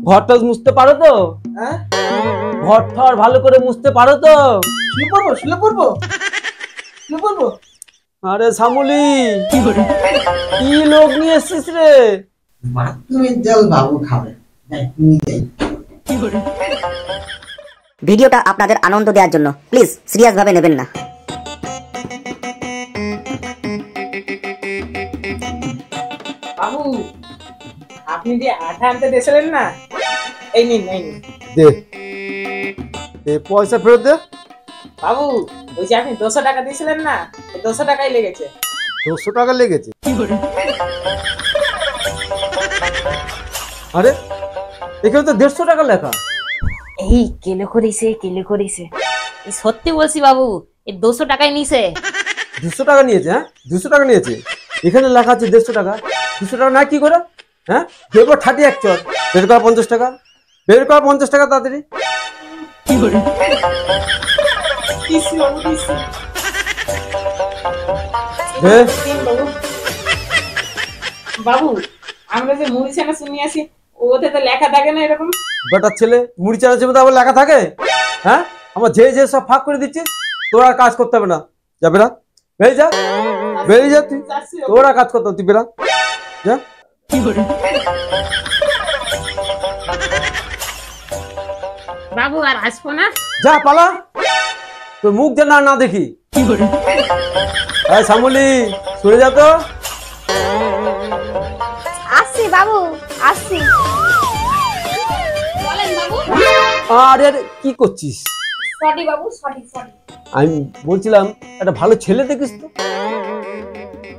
ঘরটা মুছতে পারো তো? হ্যাঁ, ঘরটা ভালো করে মুছতে পারো তো? শুলে পড়বো। আরে শামুলি, কি লোক নিয়ে এসছিস রে? বাথরুমের জল বাবু খাবে। ভিডিওটা আপনাদের আনন্দ দেওয়ার জন্য, প্লিজ সিরিয়াস ভাবে নেবেন না। বাবু, আপনি যে আঠা আনতে দিয়েছিলেন না, এই নিন। দে দে, পয়সা ফেরত দে। বাবু, ওই যে আপনি 200 টাকা দিয়েছিলেন না, এই 200 টাকাই লেগেছে। 200 টাকা লেগেছে? আরে এখানে তো 150 টাকা লেখা। এই কেলে করেছে এই সত্যি বলছি বাবু, এই 200 টাকাই নিছে। 200 টাকা নিয়েছে? হ্যাঁ, 200 টাকা নিয়েছে। এখানে লেখা আছে 150 টাকা। 200 টাকা না কি করে? হ্যাঁ, দেবো 31 চল। বের কর 50 টাকা, বের কর 50 টাকা তাড়াতাড়ি। দিছি বাবু, দিছি। দে। বাবু, আমরা যে মুড়ি ছানা শুনি আসি, ওতে তো লেখা থাকে না এরকম। বেটার ছেলে, মুড়ি চানাচের মধ্যে আবার লেখা থাকে? হ্যাঁ, আমার যে সব ফাঁক করে দিচ্ছিস, তোরা কাজ করতে হবে না। যাবে না, বেরিয়ে যা, বেরিয়ে যা তুই। তোরা কাজ করতে হবে, তুই বেরা যা। বাবু আর আসবো না। যা পালা, তোর মুখ যেন না দেখি। শামুলি, সরে যা তো। আসছি বাবু, আসছি। বলেন বাবু। আরে আরে, কি করছিস? সরি বাবু, সরি। আমি বলছিলাম একটা ভালো ছেলে দেখিস তো।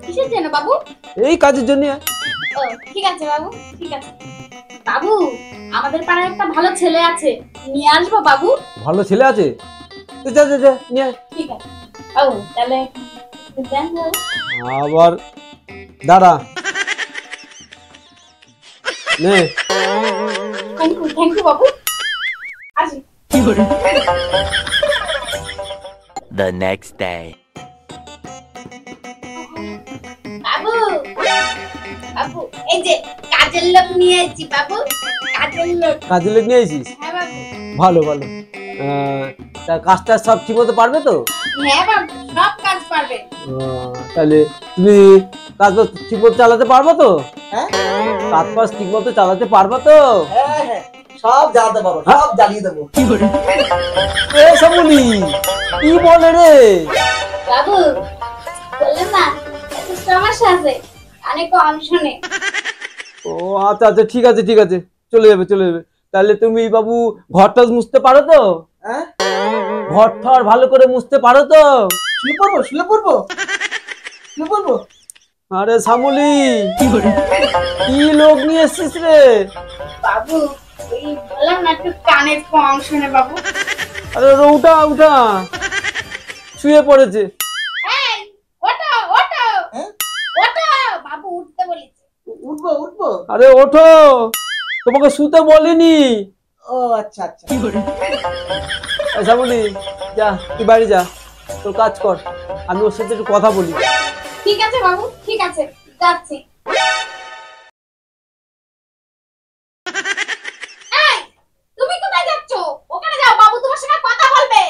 কিসের জন্য বাবু? এই কাজের জন্য। ও ঠিক আছে বাবু, ঠিক আছে। বাবু, আমাদের পাড়ায় একটা ভালো ছেলে আছে, নিয়ে আসবো বাবু। ভালো ছেলে আছে? যা যা যা, নিয়ে আয়। ঠিক আছে। ও তাহলে দেন বাবু। আবার দাঁড়া, নে। থ্যাংক ইউ বাবু। আসি। The next day. বাবু, বাবু, এই যে কাজের লোক নিয়ে এসেছি বাবু, কাজের লোক। কাজের লোক নিয়ে আসিস? হ্যাঁ বাবু। ভালো ভালো। তা কাজটা সব ঠিক মতো পারবে তো? হ্যাঁ বাবু, সব কাজ পারবে। তাহলে তুমি কাজ ঠিক মতো চালাতে পারবো তো? হ্যাঁ, কাজ ঠিক মতো চালাতে পারবো তো? হ্যাঁ, সব জ্বালাতে পারবো, সব জ্বালিয়ে দেবো। এ শামুলি, কি বলে রে? বাবু, বললেন না একটু সমস্যা আছে, কানে কম শোনে। ও আচ্ছা আচ্ছা, ঠিক আছে ঠিক আছে, চলে যাবে চলে যাবে। তাহলে তুমি বাবু ঘরটা মুছতে পারো তো? হ্যাঁ, ঘরটা ভালো করে মুছতে পারো তো? শুলে পড়বো। আরে শামুলি, কি লোক নিয়ে এসছিস রে? বাবু, ওই বললাম না একটু কানে কম শোনে বাবু। আরে উঠা উঠা, শুয়ে পড়েছে। এই ওঠো ওঠো, হ্যাঁ? ওঠো বাবু, উঠতে বলেছে। উঠবো। আরে ওঠো, তোমাকে শুতে বলিনি। ও আচ্ছা আচ্ছা। শামুলি, যা তুই বাড়ি যা, তোর কাজ কর, আমি ওর সাথে একটু কথা বলি। ঠিক আছে বাবু, ঠিক আছে, যাচ্ছি। এই, তুমি কোথায় যাচ্ছ? ওখানে যাও, বাবু তোমার সঙ্গে কথা বলবে।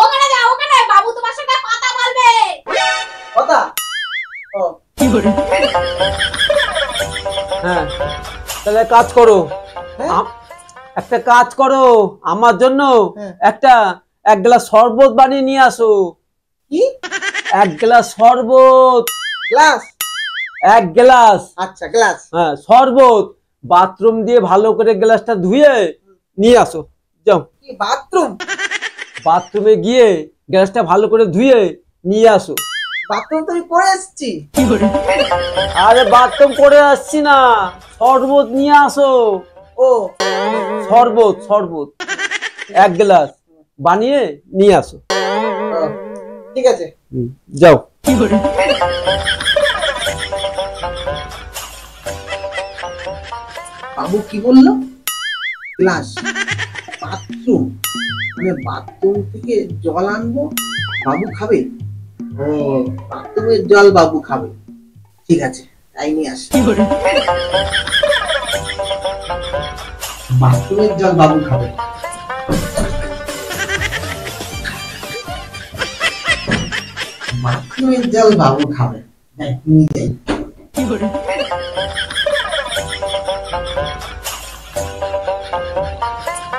ওখানে যাও, ওখানে, বাবু তোমার সঙ্গে কথা বলবে। কথা? ও, হ্যাঁ, তাহলে কাজ করো। হ্যাঁ? একটা কাজ করো, আমার জন্য হ্যাঁ। এক গ্লাস শরবত বানিয়ে নিয়ে আসো। কি? এক গ্লাস শরবত। গ্লাস? এক গ্লাস? আচ্ছা, গ্লাস। হ্যাঁ, শরবত। বাথরুম দিয়ে ভালো করে গ্লাসটা ধুয়ে নিয়ে আসো, যাও। কি বাথরুম? বাথরুমে গিয়ে গ্লাসটা ভালো করে ধুয়ে নিয়ে আসো। বাথরুম তো আমি করে এসেছি। আরে বাথরুম করে আসছি না, শরবত নিয়ে আসো। ও, শরবত এক গ্লাস বানিয়ে নিয়ে আসো। ঠিক আছে, যাও। বাবু কি বললো? গ্লাস? বাথরুম মানে বাথরুম থেকে জল আনবো, বাবু খাবে? ও, বাথরুমের জল বাবু খাবে। ঠিক আছে, তাই নিয়ে আসি। বাথরুমের জল বাবু খাবে। বাথরুমের জল বাবু খাবে। হ্যাঁ, নিয়ে যাই।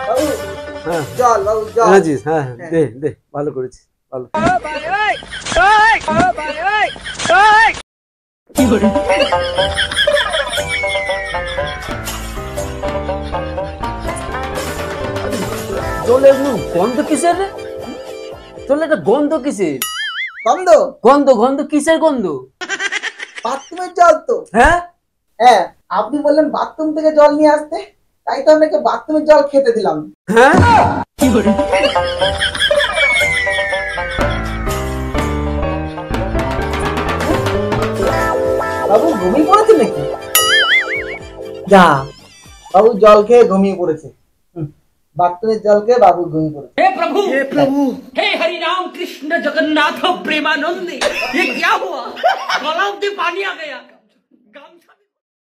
বাবু, হ্যাঁ জল বাবু জল। এনেছিস? হ্যাঁ হ্যাঁ, দে দে, ভালো করেছিস, ভালো। জলে গন্ধ কিসের রে? জলে একটা গন্ধ কিসের? গন্ধ? গন্ধ গন্ধ কিসের গন্ধ? বাথরুমের জল তো। হ্যাঁ হ্যাঁ, আপনি বললেন বাথরুম থেকে জল নিয়ে আসতে, তাই তো আপনাকে বাথরুমের জল খেতে দিলাম। হ্যাঁ, বাবু ঘুমিয়ে পড়েছে নাকি? যা, বাবু জল খেয়ে ঘুমিয়ে পড়েছে। বাথরুমের জল খেয়ে বাবু ঘুমিয়ে পড়েছে। हे प्रभु हे हरि राम कृष्ण जगन्नाथ प्रेमानंद ये क्या हुआ गलाव में पानी आ गया।